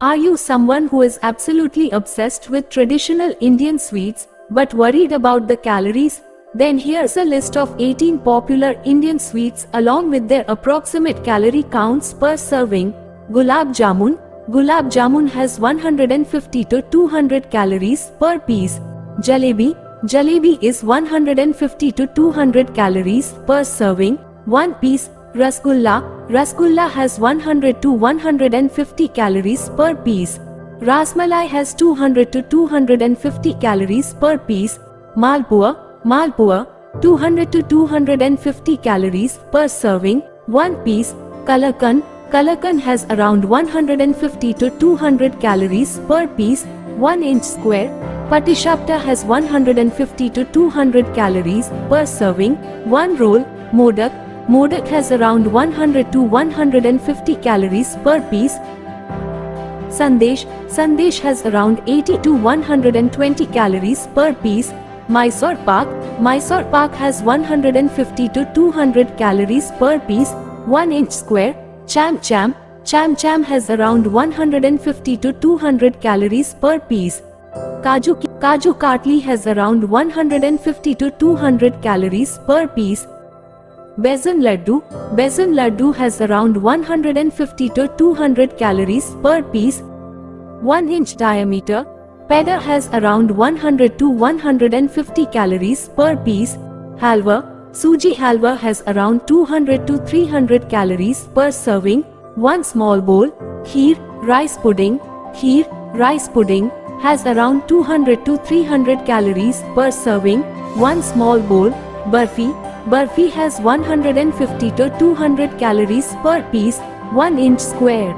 Are you someone who is absolutely obsessed with traditional Indian sweets but worried about the calories? Then here's a list of 18 popular Indian sweets along with their approximate calorie counts per serving. Gulab Jamun. Gulab Jamun has 150 to 200 calories per piece. Jalebi. Jalebi is 150 to 200 calories per serving, 1 piece. Rasgulla. Rasgulla has 100 to 150 calories per piece. Rasmalai has 200 to 250 calories per piece. Malpua. Malpua, 200 to 250 calories per serving, 1 piece. Kalakand. Kalakand has around 150 to 200 calories per piece, 1 inch square. Patishapta has 150 to 200 calories per serving, 1 roll. Modak. Modak has around 100 to 150 calories per piece. Sandesh. Sandesh has around 80 to 120 calories per piece. Mysore Pak. Mysore Pak has 150 to 200 calories per piece, 1 inch square. Cham Cham. Cham Cham has around 150 to 200 calories per piece. Kaju Katli has around 150 to 200 calories per piece. Besan Laddu. Besan Laddu has around 150 to 200 calories per piece, 1 inch diameter. Peda has around 100 to 150 calories per piece. Halwa. Suji halwa has around 200 to 300 calories per serving, 1 small bowl. Kheer, rice pudding. Kheer, rice pudding has around 200 to 300 calories per serving, 1 small bowl. Barfi. Barfi has 150 to 200 calories per piece, 1 inch square.